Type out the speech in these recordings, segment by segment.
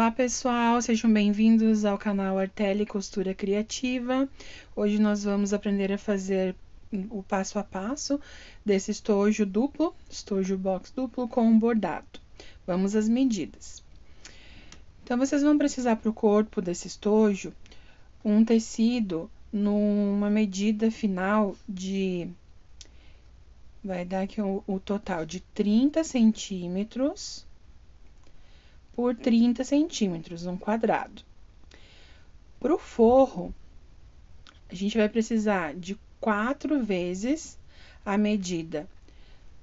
Olá pessoal, sejam bem-vindos ao canal Artelli Costura Criativa. Hoje nós vamos aprender a fazer o passo a passo desse estojo duplo, estojo box duplo com bordado. Vamos às medidas. Então, vocês vão precisar para o corpo desse estojo um tecido numa medida final de... vai dar aqui o total de 30 centímetros por 30 centímetros, um quadrado. Para o forro, a gente vai precisar de 4 vezes a medida,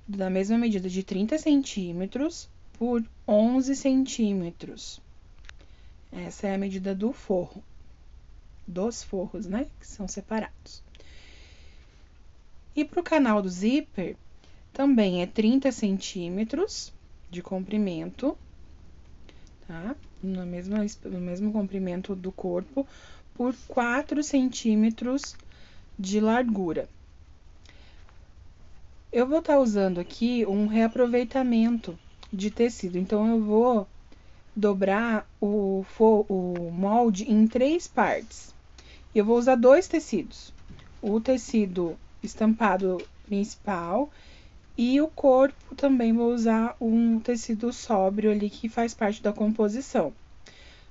da mesma medida de 30 centímetros por 11 centímetros. Essa é a medida do forro, dos forros, né, que são separados. E para o canal do zíper, também é 30 centímetros de comprimento, tá? No mesmo comprimento do corpo, por 4 centímetros de largura. Eu vou estar usando aqui um reaproveitamento de tecido, então eu vou dobrar o molde em 3 partes. Eu vou usar 2 tecidos, o tecido estampado principal e o corpo também vou usar um tecido sóbrio ali que faz parte da composição.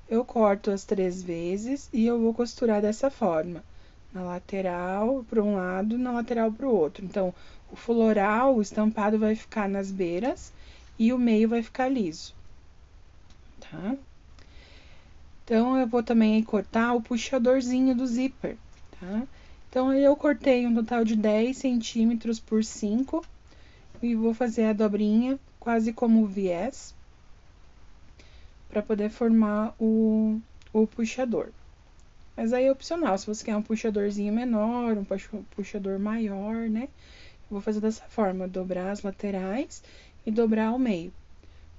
Eu corto as 3 vezes e eu vou costurar dessa forma, na lateral para um lado e na lateral para o outro. Então, o floral, o estampado vai ficar nas beiras e o meio vai ficar liso, tá? Então, eu vou também cortar o puxadorzinho do zíper, tá? Então, eu cortei um total de 10 centímetros por 5 e vou fazer a dobrinha quase como viés, para poder formar o puxador. Mas aí é opcional, se você quer um puxadorzinho menor, um puxador maior, né? Eu vou fazer dessa forma, dobrar as laterais e dobrar ao meio,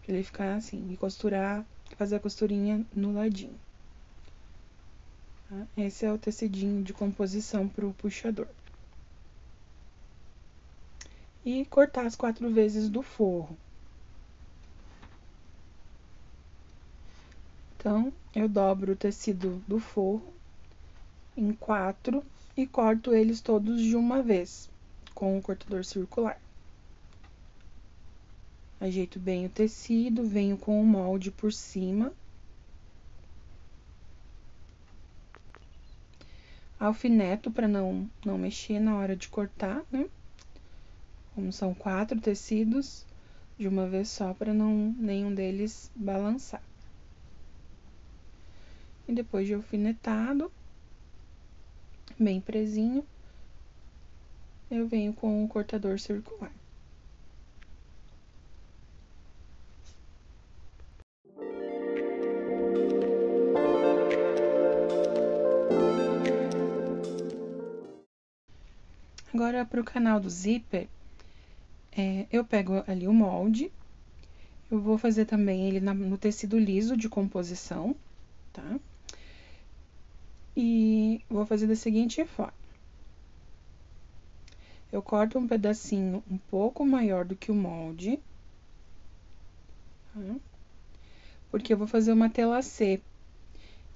pra ele ficar assim, e costurar, fazer a costurinha no ladinho. Tá? Esse é o tecidinho de composição pro puxador. E cortar as 4 vezes do forro. Então, eu dobro o tecido do forro em 4 e corto eles todos de uma vez, com o cortador circular. Ajeito bem o tecido, venho com o molde por cima. Alfineto para não mexer na hora de cortar, né? Como são 4 tecidos, de uma vez só, para nenhum deles balançar. E depois de alfinetado, bem presinho, eu venho com o cortador circular. Agora, para o canal do zíper, eu pego ali o molde, eu vou fazer também ele no tecido liso de composição, tá? E vou fazer da seguinte forma. Eu corto um pedacinho um pouco maior do que o molde, tá? Porque eu vou fazer uma tela C.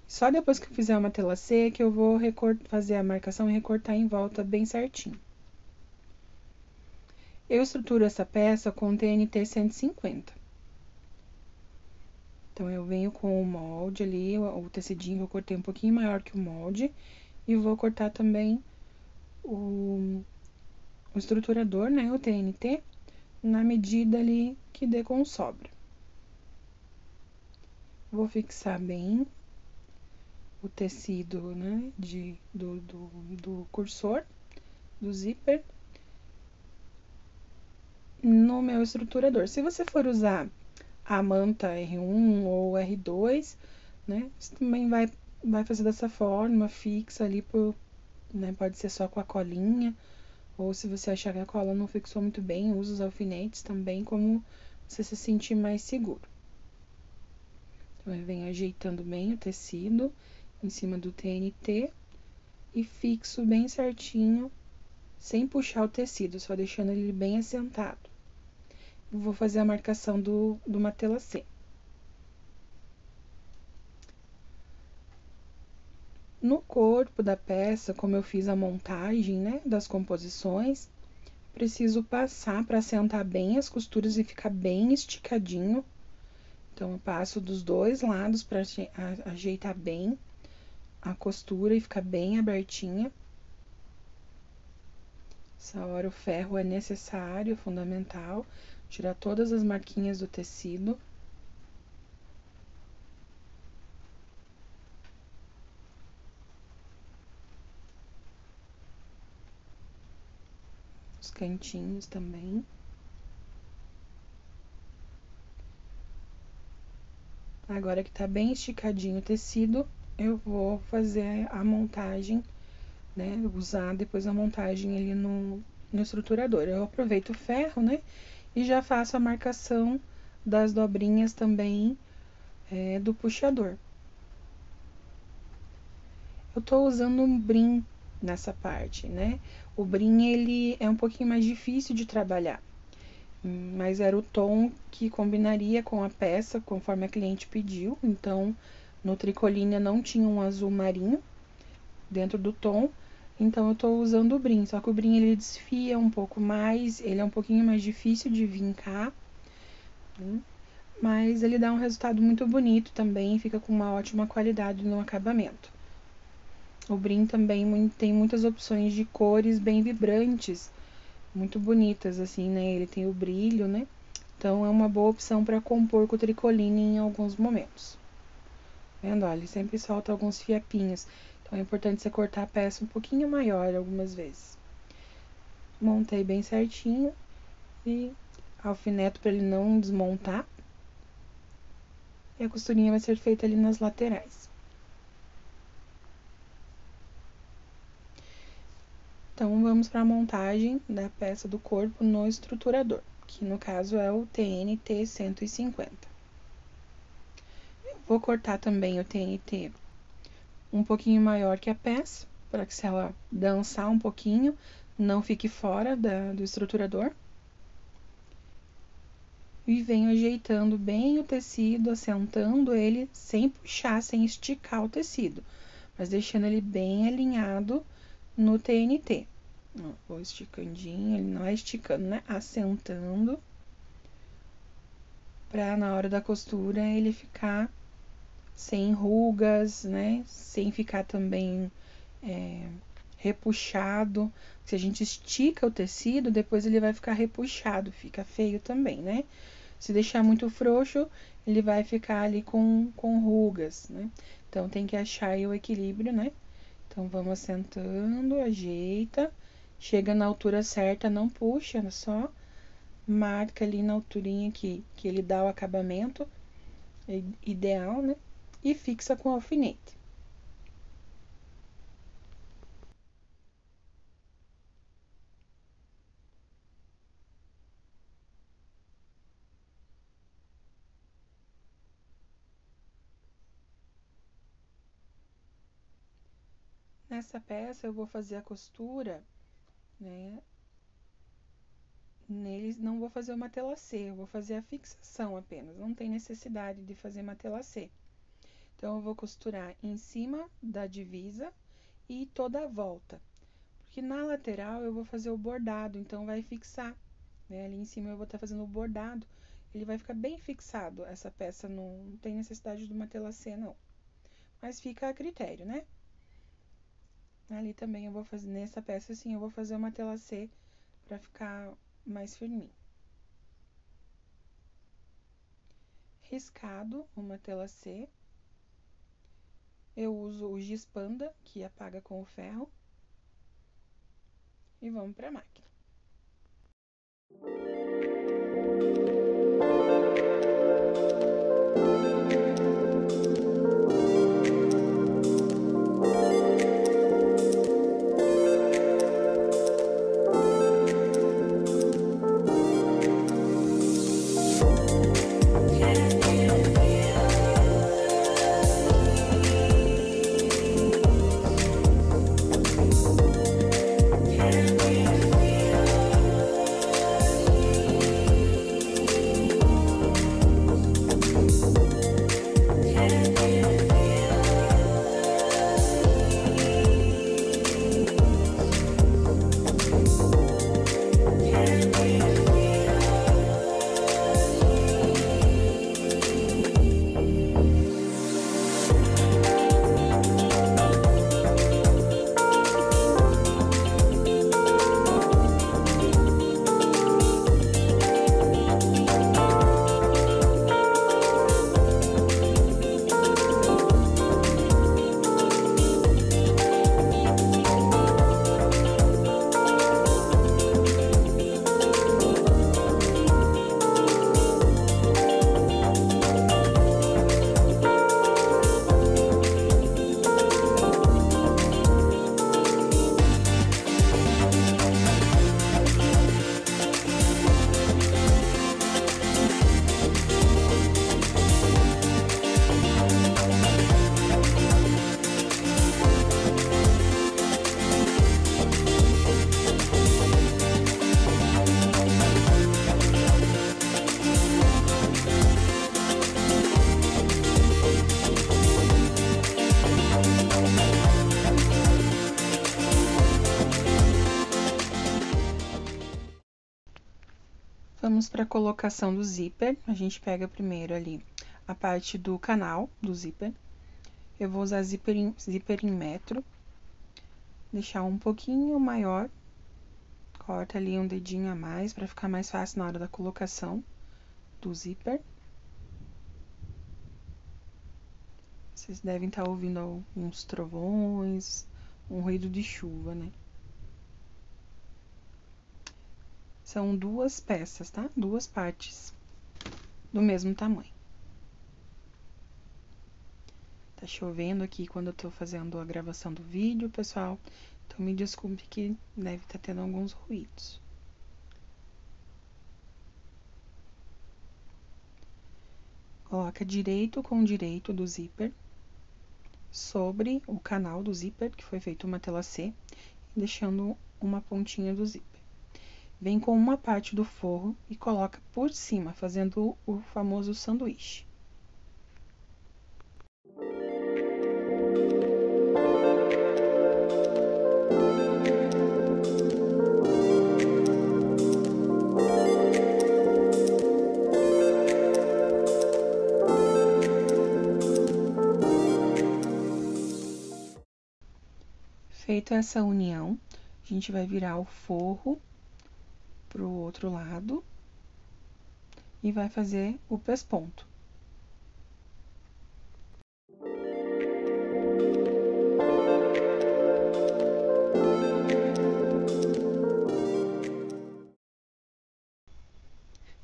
Só depois que eu fizer uma tela C que eu vou fazer a marcação e recortar em volta bem certinho. Eu estruturo essa peça com TNT 150. Então, eu venho com o molde ali, o tecidinho eu cortei um pouquinho maior que o molde. E vou cortar também o estruturador, né, o TNT, na medida ali que dê com sobra. Vou fixar bem o tecido, né, do cursor, do zíper, no meu estruturador. Se você for usar a manta R1 ou R2, né, você também vai fazer dessa forma, fixa ali, né, pode ser só com a colinha, ou se você achar que a cola não fixou muito bem, usa os alfinetes também, como você se sentir mais seguro. Então, eu venho ajeitando bem o tecido em cima do TNT e fixo bem certinho, sem puxar o tecido, só deixando ele bem assentado. Eu vou fazer a marcação do matelassê. No corpo da peça, como eu fiz a montagem, né, das composições, preciso passar para assentar bem as costuras e ficar bem esticadinho. Então, eu passo dos dois lados para ajeitar bem a costura e ficar bem abertinha. Essa hora o ferro é necessário, fundamental. Tirar todas as marquinhas do tecido. Os cantinhos também. Agora que tá bem esticadinho o tecido, eu vou fazer a montagem, né? Usar depois a montagem ali no estruturador. Eu aproveito o ferro, né? E já faço a marcação das dobrinhas também do puxador. Eu tô usando um brim nessa parte, né? O brim, ele é um pouquinho mais difícil de trabalhar, mas era o tom que combinaria com a peça, conforme a cliente pediu. Então, no tricoline não tinha um azul marinho dentro do tom, então eu tô usando o brim. Só que o brim, ele desfia um pouco mais, ele é um pouquinho mais difícil de vincar, né? Mas ele dá um resultado muito bonito também, fica com uma ótima qualidade no acabamento. O brim também tem muitas opções de cores bem vibrantes, muito bonitas, assim, né? Ele tem o brilho, né? Então, é uma boa opção para compor com o tricoline em alguns momentos. Vendo? Olha, ele sempre solta alguns fiapinhos. Então, é importante você cortar a peça um pouquinho maior algumas vezes. Montei bem certinho e alfineto para ele não desmontar. E a costurinha vai ser feita ali nas laterais. Então, vamos para a montagem da peça do corpo no estruturador, que no caso é o TNT 150. Eu vou cortar também o TNT um pouquinho maior que a peça, para que se ela dançar um pouquinho, não fique fora do estruturador. E venho ajeitando bem o tecido, assentando ele sem puxar, sem esticar o tecido, mas deixando ele bem alinhado no TNT. Vou esticandinho, ele não é esticando, né? Assentando, pra na hora da costura ele ficar sem rugas, né? Sem ficar também repuxado. Se a gente estica o tecido, depois ele vai ficar repuxado, fica feio também, né? Se deixar muito frouxo, ele vai ficar ali com rugas, né? Então, tem que achar aí o equilíbrio, né? Então, vamos assentando, ajeita, chega na altura certa, não puxa, só marca ali na alturinha que ele dá o acabamento ideal, né? E fixa com alfinete. Nessa peça eu vou fazer a costura, né? Neles não vou fazer uma telacê, eu vou fazer a fixação apenas, não tem necessidade de fazer uma telacê. Então, eu vou costurar em cima da divisa e toda a volta, porque na lateral eu vou fazer o bordado, então vai fixar, né? Ali em cima eu vou estar fazendo o bordado, ele vai ficar bem fixado, essa peça não tem necessidade de uma telacê, não. Mas fica a critério, né? Ali também eu vou fazer, nessa peça assim, eu vou fazer uma telacê pra ficar mais firminho. Riscado, uma telacê. Eu uso o giz panda, que apaga com o ferro. E vamos pra máquina. Vamos para a colocação do zíper. A gente pega primeiro ali a parte do canal do zíper. Eu vou usar zíper em metro. Deixar um pouquinho maior. Corta ali um dedinho a mais para ficar mais fácil na hora da colocação do zíper. Vocês devem estar ouvindo uns trovões, um ruído de chuva, né? São duas peças, tá? Duas partes do mesmo tamanho. Tá chovendo aqui quando eu tô fazendo a gravação do vídeo, pessoal. Então, me desculpe que deve estar tendo alguns ruídos. Coloca direito com direito do zíper sobre o canal do zíper, que foi feito uma tela C, deixando uma pontinha do zíper. Vem com uma parte do forro e coloca por cima, fazendo o famoso sanduíche. Feita essa união, a gente vai virar o forro pro outro lado e vai fazer o pesponto.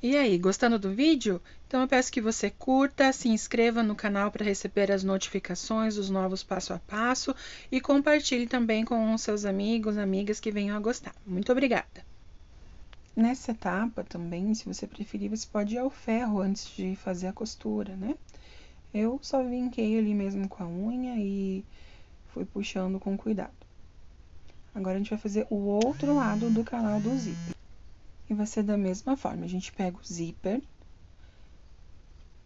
E aí, gostando do vídeo? Então eu peço que você curta, se inscreva no canal para receber as notificações dos novos passo a passo e compartilhe também com os seus amigos, amigas que venham a gostar. Muito obrigada! Nessa etapa também, se você preferir, você pode ir ao ferro antes de fazer a costura, né? Eu só vinquei ali mesmo com a unha e fui puxando com cuidado. Agora a gente vai fazer o outro lado do canal do zíper. E vai ser da mesma forma, a gente pega o zíper,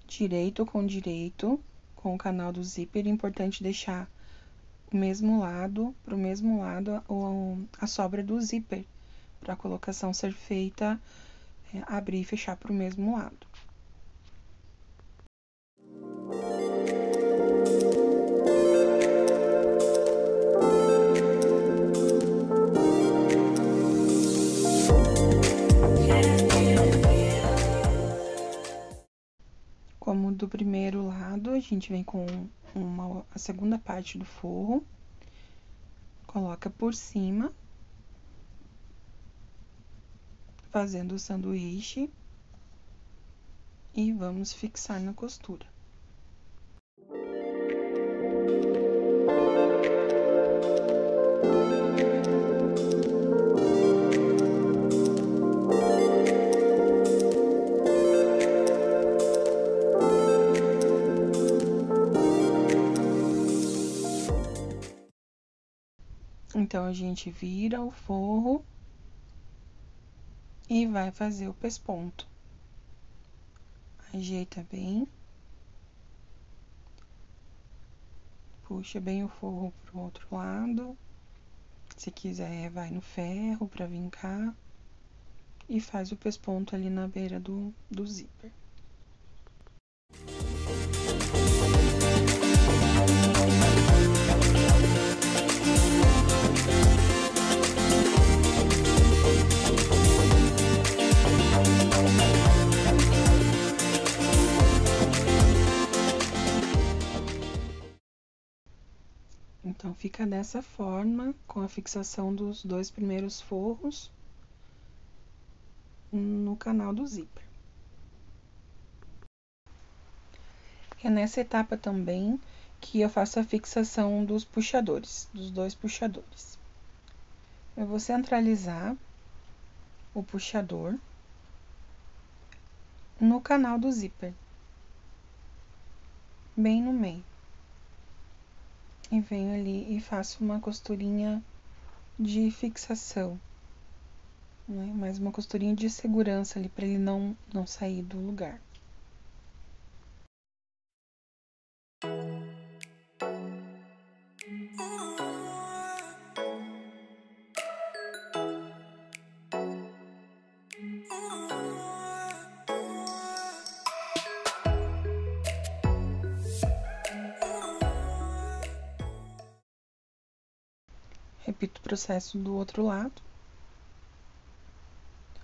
direito com o canal do zíper. É importante deixar o mesmo lado, pro mesmo lado a sobra do zíper, para a colocação ser feita, abrir e fechar pro mesmo lado. Como do primeiro lado, a gente vem com a segunda parte do forro, coloca por cima, fazendo o sanduíche, e vamos fixar na costura. Então, a gente vira o forro e vai fazer o pesponto. Ajeita bem. Puxa bem o forro pro outro lado. Se quiser, vai no ferro pra vincar. E faz o pesponto ali na beira do zíper. Então, fica dessa forma, com a fixação dos dois primeiros forros no canal do zíper. É nessa etapa também que eu faço a fixação dos puxadores, dos dois puxadores. Eu vou centralizar o puxador no canal do zíper, bem no meio. E venho ali e faço uma costurinha de fixação, né? Mais uma costurinha de segurança ali para ele não sair do lugar. repito o processo do outro lado.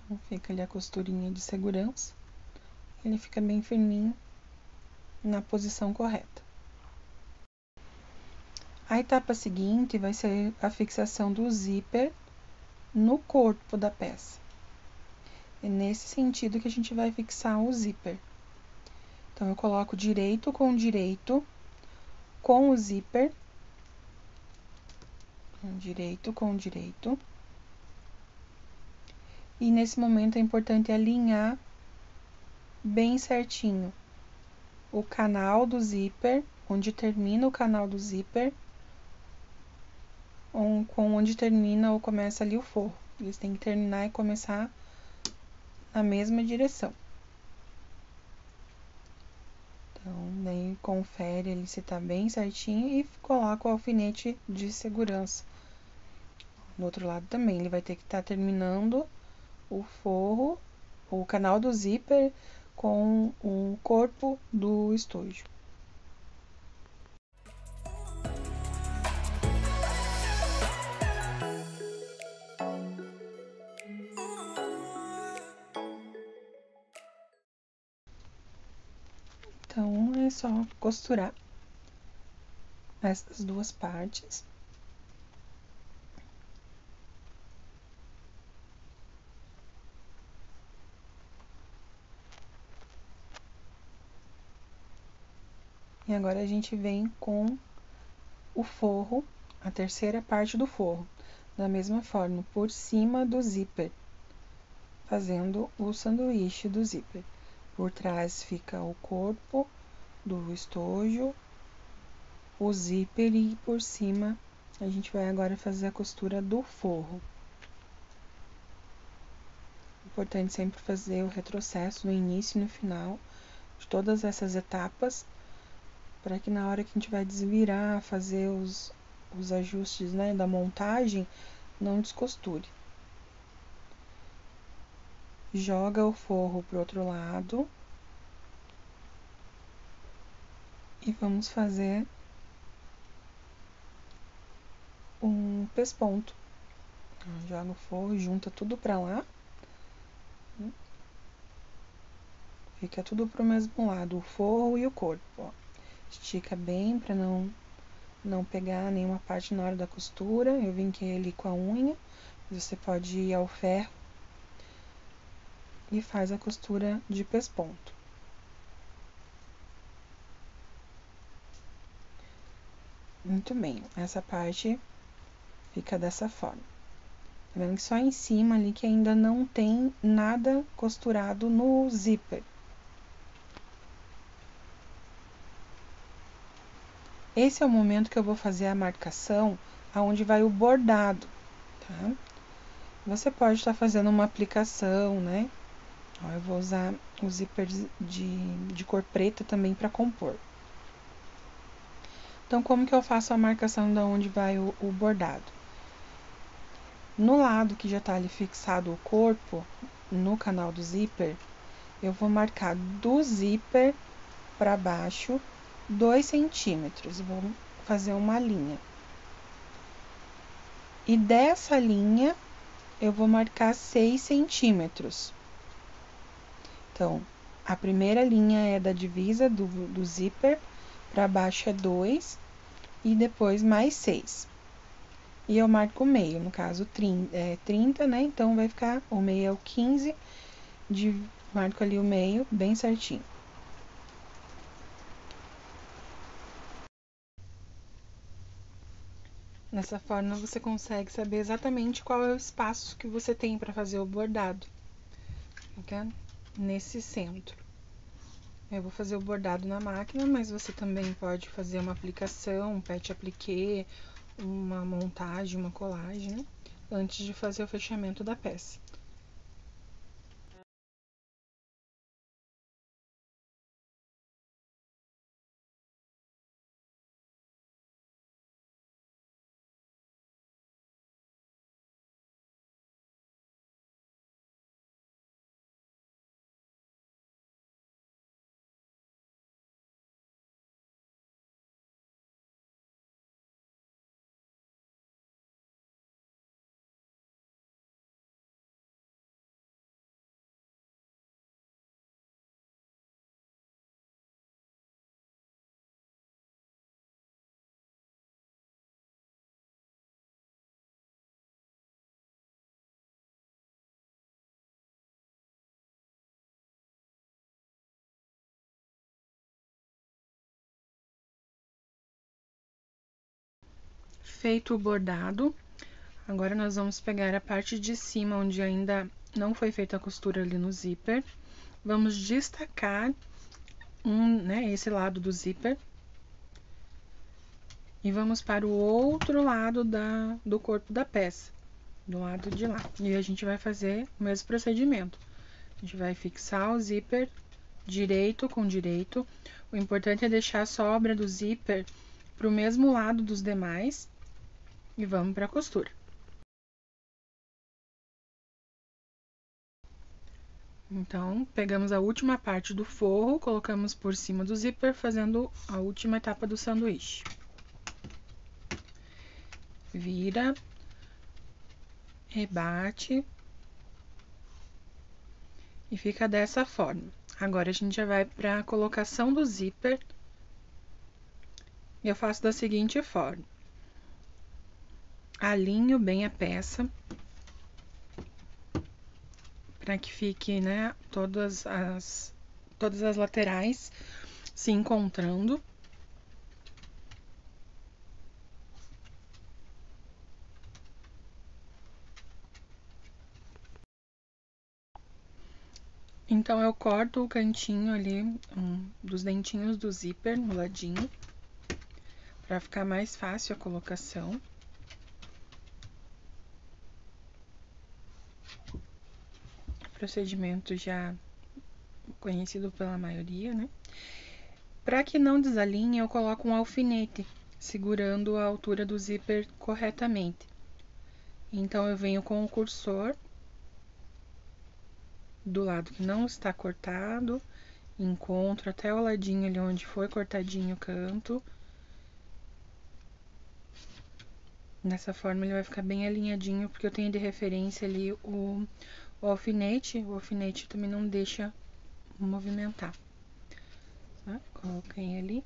Então, fica ali a costurinha de segurança. Ele fica bem firminho na posição correta. A etapa seguinte vai ser a fixação do zíper no corpo da peça. É nesse sentido que a gente vai fixar o zíper. Então, eu coloco direito com o zíper, direito com direito. E nesse momento é importante alinhar bem certinho o canal do zíper, onde termina o canal do zíper, com onde termina ou começa ali o forro. Eles têm que terminar e começar na mesma direção. Então, daí confere ali se tá bem certinho e coloca o alfinete de segurança. Do outro lado também, ele vai ter que estar terminando o forro, o canal do zíper com o corpo do estojo. Então, é só costurar essas duas partes. E agora a gente vem com o forro, a terceira parte do forro, da mesma forma, por cima do zíper, fazendo o sanduíche do zíper. Por trás fica o corpo do estojo, o zíper e por cima a gente vai agora fazer a costura do forro. Importante sempre fazer o retrocesso no início e no final de todas essas etapas, para que na hora que a gente vai desvirar, fazer os ajustes, né, da montagem, não descosture. Joga o forro pro outro lado e vamos fazer um pesponto. Joga o forro, junta tudo pra lá. Fica tudo pro mesmo lado, o forro e o corpo, ó. Estica bem pra não pegar nenhuma parte na hora da costura. Eu vinquei ele com a unha, mas você pode ir ao ferro e faz a costura de pesponto. Muito bem, essa parte fica dessa forma. Tá vendo que só em cima ali que ainda não tem nada costurado no zíper. Esse é o momento que eu vou fazer a marcação aonde vai o bordado, tá? Você pode estar fazendo uma aplicação, né? Ó, eu vou usar o zíper de cor preta também para compor. Então, como que eu faço a marcação de onde vai o bordado? No lado que já tá ali fixado o corpo, no canal do zíper, eu vou marcar do zíper para baixo 2 centímetros. Vou fazer uma linha. E dessa linha, eu vou marcar 6 centímetros. Então, a primeira linha é da divisa do zíper, para baixo é 2 e depois mais 6. E eu marco o meio, no caso 30, né? Então, vai ficar, o meio é o 15, marco ali o meio bem certinho. Dessa forma, você consegue saber exatamente qual é o espaço que você tem para fazer o bordado. Fica nesse centro. Eu vou fazer o bordado na máquina, mas você também pode fazer uma aplicação, um pet appliqué, uma montagem, uma colagem, né? Antes de fazer o fechamento da peça. feito o bordado, agora nós vamos pegar a parte de cima, onde ainda não foi feita a costura ali no zíper. Vamos destacar esse lado do zíper. E vamos para o outro lado do corpo da peça, do lado de lá. E a gente vai fazer o mesmo procedimento. A gente vai fixar o zíper direito com direito. O importante é deixar a sobra do zíper para o mesmo lado dos demais. E vamos para a costura. Então, pegamos a última parte do forro, colocamos por cima do zíper, fazendo a última etapa do sanduíche. Vira, rebate e fica dessa forma. Agora, a gente já vai para a colocação do zíper. Eu faço da seguinte forma. Alinho bem a peça, para que fique, né, todas as laterais se encontrando. Então, eu corto o cantinho ali dos dentinhos do zíper no ladinho, para ficar mais fácil a colocação. Procedimento já conhecido pela maioria, né? Para que não desalinhe, eu coloco um alfinete, segurando a altura do zíper corretamente. Então, eu venho com o cursor do lado que não está cortado, encontro até o ladinho ali onde foi cortadinho o canto. Dessa forma ele vai ficar bem alinhadinho, porque eu tenho de referência ali o alfinete. O alfinete também não deixa movimentar. Tá? Coloquei ali.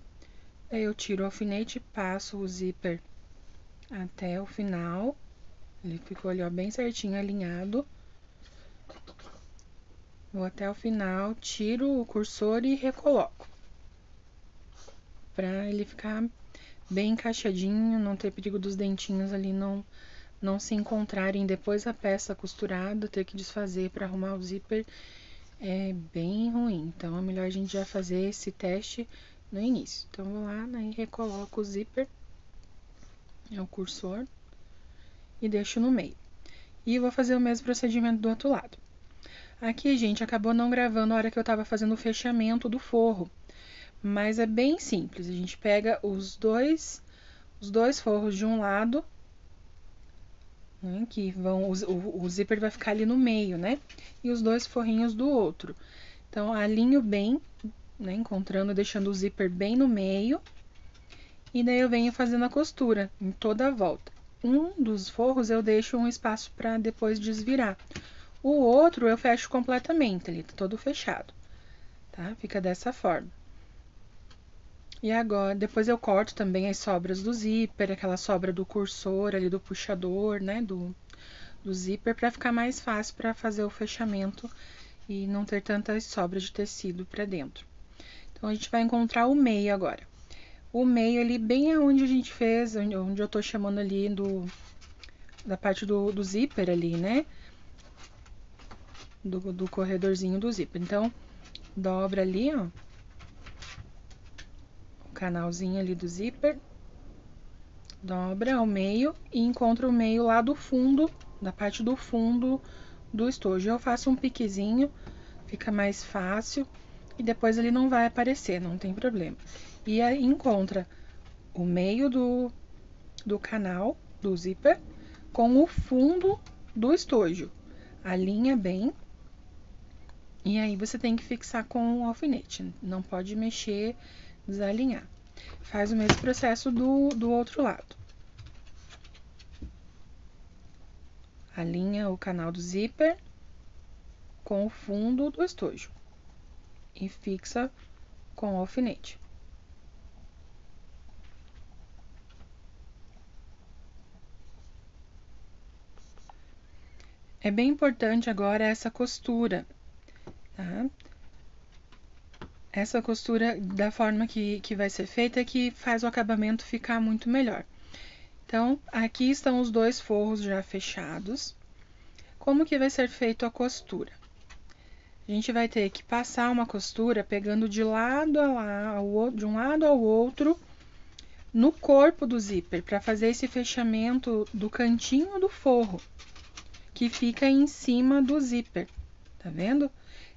Aí eu tiro o alfinete, passo o zíper até o final. Ele ficou ali, ó, bem certinho alinhado. Vou até o final, tiro o cursor e recoloco. Pra ele ficar bem encaixadinho, não ter perigo dos dentinhos ali não se encontrarem depois da peça costurada, ter que desfazer para arrumar o zíper é bem ruim. Então, é melhor a gente já fazer esse teste no início. Então, vou lá, né, e recoloco o zíper, o cursor, e deixo no meio. E vou fazer o mesmo procedimento do outro lado. Aqui, gente, acabou não gravando a hora que eu tava fazendo o fechamento do forro. Mas é bem simples. A gente pega os dois forros de um lado, né, que vão... O zíper vai ficar ali no meio, né? E os dois forrinhos do outro. Então, alinho bem, né, encontrando, deixando o zíper bem no meio. E daí eu venho fazendo a costura em toda a volta. Um dos forros eu deixo um espaço para depois desvirar. O outro eu fecho completamente, ele tá todo fechado, tá? Fica dessa forma. E agora, depois eu corto também as sobras do zíper, aquela sobra do cursor ali, do puxador, né, do zíper, para ficar mais fácil para fazer o fechamento e não ter tantas sobras de tecido para dentro. Então, a gente vai encontrar o meio agora. O meio ali, bem aonde a gente fez, onde eu tô chamando ali da parte do zíper ali, né? Do corredorzinho do zíper. Então, dobra ali, ó, o canalzinho ali do zíper, dobra ao meio e encontra o meio lá do fundo, da parte do fundo do estojo. Eu faço um piquezinho, fica mais fácil e depois ele não vai aparecer, não tem problema. E aí encontra o meio do canal do zíper com o fundo do estojo. Alinha bem. E aí você tem que fixar com o alfinete, não pode mexer, desalinhar. Faz o mesmo processo do outro lado. Alinha o canal do zíper com o fundo do estojo e fixa com o alfinete. É bem importante agora essa costura, tá? Essa costura, da forma que vai ser feita, é que faz o acabamento ficar muito melhor. Então, aqui estão os dois forros já fechados. Como que vai ser feita a costura? A gente vai ter que passar uma costura pegando de lado a lado, de um lado ao outro, no corpo do zíper, para fazer esse fechamento do cantinho do forro, que fica em cima do zíper. Tá vendo?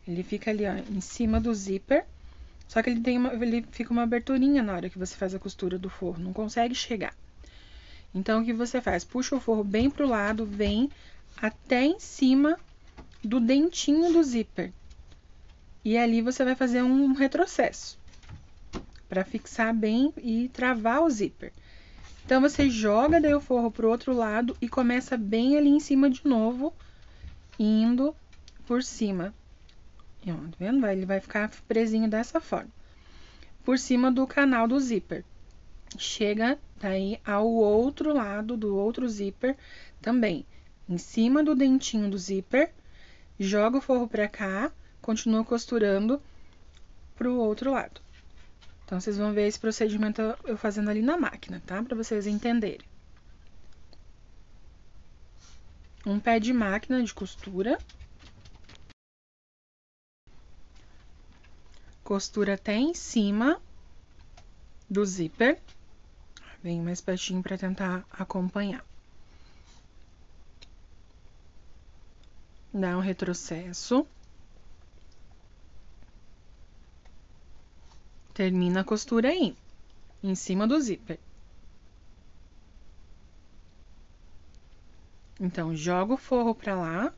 Ele fica ali, ó, em cima do zíper, só que ele fica uma aberturinha na hora que você faz a costura do forro, não consegue chegar. Então, o que você faz? Puxa o forro bem pro lado, vem até em cima do dentinho do zíper. E ali você vai fazer um retrocesso, para fixar bem e travar o zíper. Então, você joga daí o forro pro outro lado e começa bem ali em cima de novo, indo por cima. Ó, tá vendo? Ele vai ficar presinho dessa forma, por cima do canal do zíper. Chega daí ao outro lado do outro zíper também, em cima do dentinho do zíper, joga o forro pra cá, continua costurando pro outro lado. Então, vocês vão ver esse procedimento eu fazendo ali na máquina, tá? Pra vocês entenderem. Um pé de máquina de costura. Costura até em cima do zíper. Vem mais pertinho pra tentar acompanhar. Dá um retrocesso. Termina a costura aí, em cima do zíper. Então, joga o forro pra lá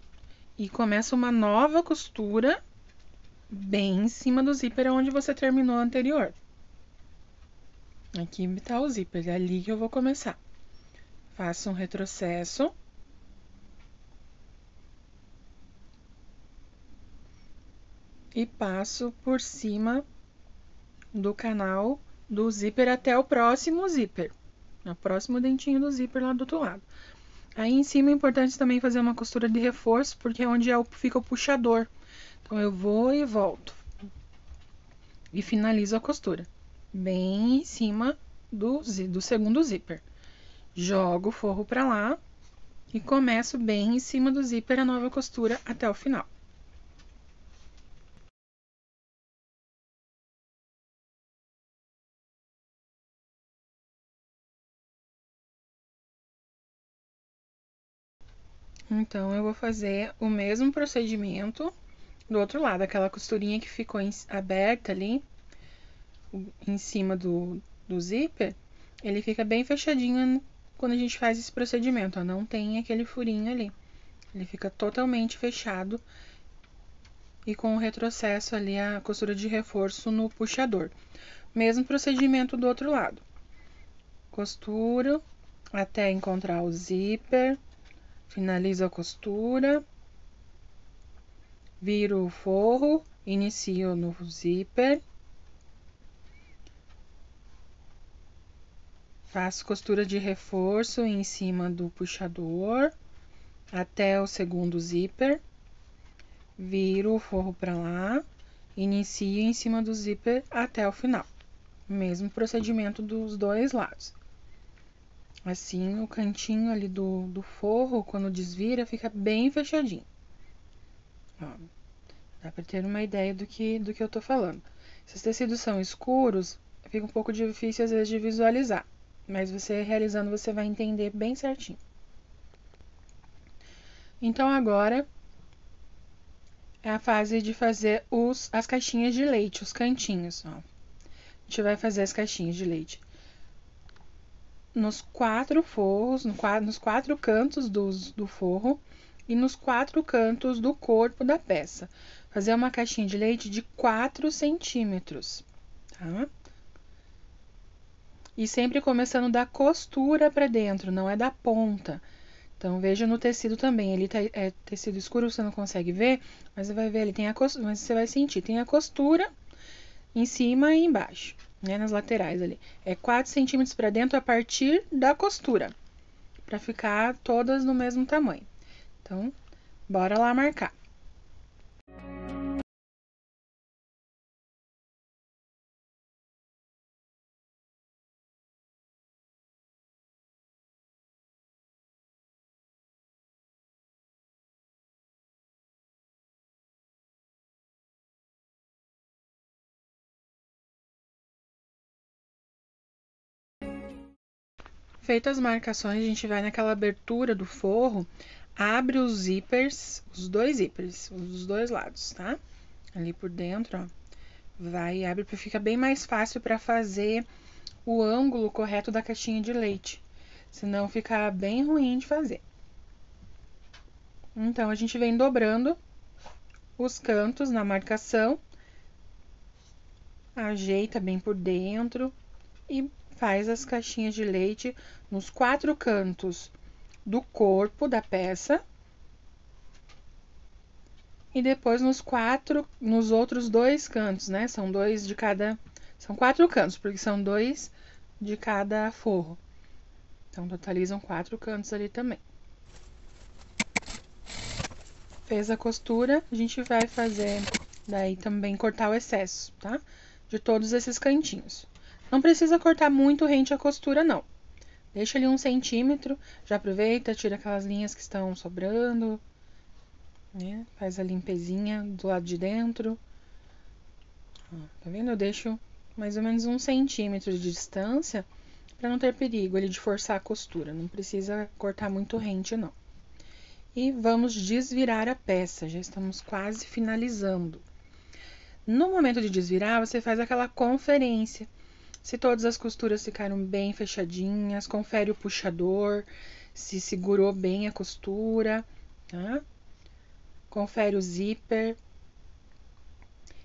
e começa uma nova costura bem em cima do zíper onde você terminou a anterior. Aqui tá o zíper, é ali que eu vou começar. Faço um retrocesso. E passo por cima do canal do zíper até o próximo zíper. O próximo dentinho do zíper lá do outro lado. Aí em cima é importante também fazer uma costura de reforço, porque é onde fica o puxador. Então, eu vou e volto. E finalizo a costura. Bem em cima do segundo zíper. Jogo o forro pra lá e começo bem em cima do zíper a nova costura até o final. Então, eu vou fazer o mesmo procedimento do outro lado, aquela costurinha que ficou aberta ali, em cima do zíper, ele fica bem fechadinho quando a gente faz esse procedimento, ó, não tem aquele furinho ali. Ele fica totalmente fechado e com o retrocesso ali, a costura de reforço no puxador. Mesmo procedimento do outro lado. Costuro até encontrar o zíper, finalizo a costura, viro o forro, inicio no zíper, faço costura de reforço em cima do puxador até o segundo zíper, viro o forro para lá, inicio em cima do zíper até o final. Mesmo procedimento dos dois lados. Assim, o cantinho ali do forro, quando desvira, fica bem fechadinho. Ó, dá pra ter uma ideia do que eu tô falando. Se os tecidos são escuros, fica um pouco difícil às vezes de visualizar. Mas você realizando, você vai entender bem certinho. Então, agora é a fase de fazer as caixinhas de leite, os cantinhos, ó. A gente vai fazer as caixinhas de leite nos 4 forros, nos 4 cantos do forro e nos 4 cantos do corpo da peça. Fazer uma caixinha de leite de 4 centímetros, tá? E sempre começando da costura pra dentro, não é da ponta. Então, veja no tecido também, ele é tecido escuro, você não consegue ver, mas você vai ver, ele tem a costura, mas você vai sentir, tem a costura em cima e embaixo, né, nas laterais ali. É 4 centímetros para dentro a partir da costura, para ficar todas no mesmo tamanho. Então, bora lá marcar. Feitas as marcações, a gente vai naquela abertura do forro, abre os zippers, os dois zippers, os dois lados, tá? Ali por dentro, ó. Vai e abre, porque fica bem mais fácil para fazer o ângulo correto da caixinha de leite. Senão fica bem ruim de fazer. Então, a gente vem dobrando os cantos na marcação, ajeita bem por dentro e faz as caixinhas de leite nos 4 cantos do corpo da peça. E depois nos outros 2 cantos, né? São 2 de cada, são 4 cantos, porque são 2 de cada forro. Então, totalizam 4 cantos ali também. Fez a costura, a gente vai fazer daí também cortar o excesso, tá? De todos esses cantinhos. Não precisa cortar muito rente a costura, não. Deixa ali 1 centímetro, já aproveita, tira aquelas linhas que estão sobrando, né? Faz a limpezinha do lado de dentro. Ó, tá vendo? Eu deixo mais ou menos 1 centímetro de distância para não ter perigo ali de forçar a costura. Não precisa cortar muito rente, não. E vamos desvirar a peça, já estamos quase finalizando. No momento de desvirar, você faz aquela conferência. Se todas as costuras ficaram bem fechadinhas, confere o puxador, se segurou bem a costura, tá? Confere o zíper.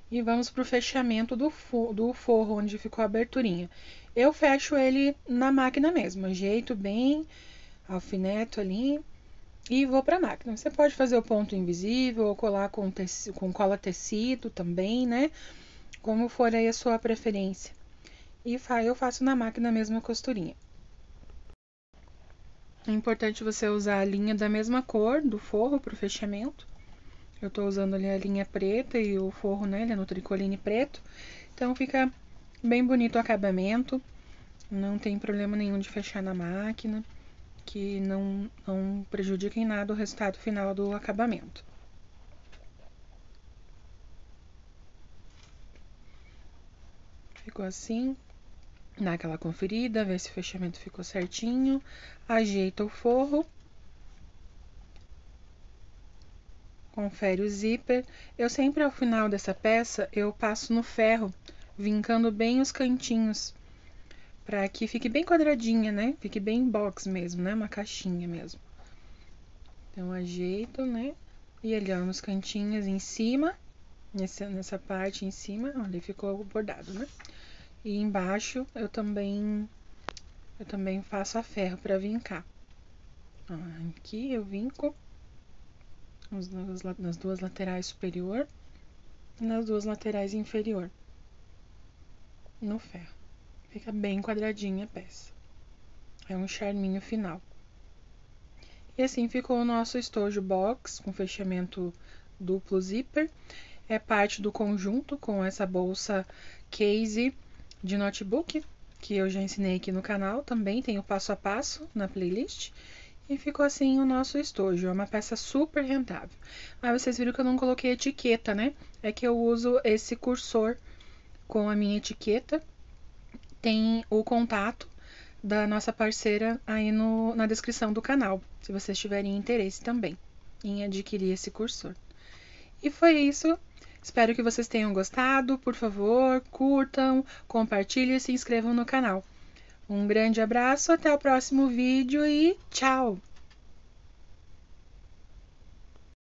E vamos pro fechamento do forro, onde ficou a aberturinha. Eu fecho ele na máquina mesmo, ajeito bem, alfineto ali e vou pra máquina. Você pode fazer o ponto invisível ou colar com cola tecido também, né? Como for aí a sua preferência. E eu faço na máquina mesmo a costurinha. É importante você usar a linha da mesma cor do forro pro fechamento. Eu tô usando ali a linha preta e o forro, né, ele é no tricoline preto. Então, fica bem bonito o acabamento. Não tem problema nenhum de fechar na máquina, que não prejudica em nada o resultado final do acabamento. Ficou assim. Dá aquela conferida, vê se o fechamento ficou certinho. Ajeita o forro. Confere o zíper. Eu sempre, ao final dessa peça, eu passo no ferro, vincando bem os cantinhos, para que fique bem quadradinha, né? Fique bem box mesmo, né? Uma caixinha mesmo. Então, ajeito, né? E ali, ó, nos cantinhos em cima, nessa parte em cima, ali ficou bordado, né? E embaixo, eu também faço a ferro para vincar. Ó, aqui eu vinco nas 2 laterais superior e nas 2 laterais inferior no ferro. Fica bem quadradinha a peça. É um charminho final. E assim ficou o nosso estojo box com fechamento duplo zíper. É parte do conjunto com essa bolsa case de notebook, que eu já ensinei aqui no canal. Também tem o passo a passo na playlist. E ficou assim o nosso estojo. É uma peça super rentável. Ah, vocês viram que eu não coloquei etiqueta, né? É que eu uso esse cursor com a minha etiqueta. Tem o contato da nossa parceira aí na descrição do canal, se vocês tiverem interesse também em adquirir esse cursor. E foi isso. Espero que vocês tenham gostado. Por favor, curtam, compartilhem e se inscrevam no canal. Um grande abraço, até o próximo vídeo e tchau!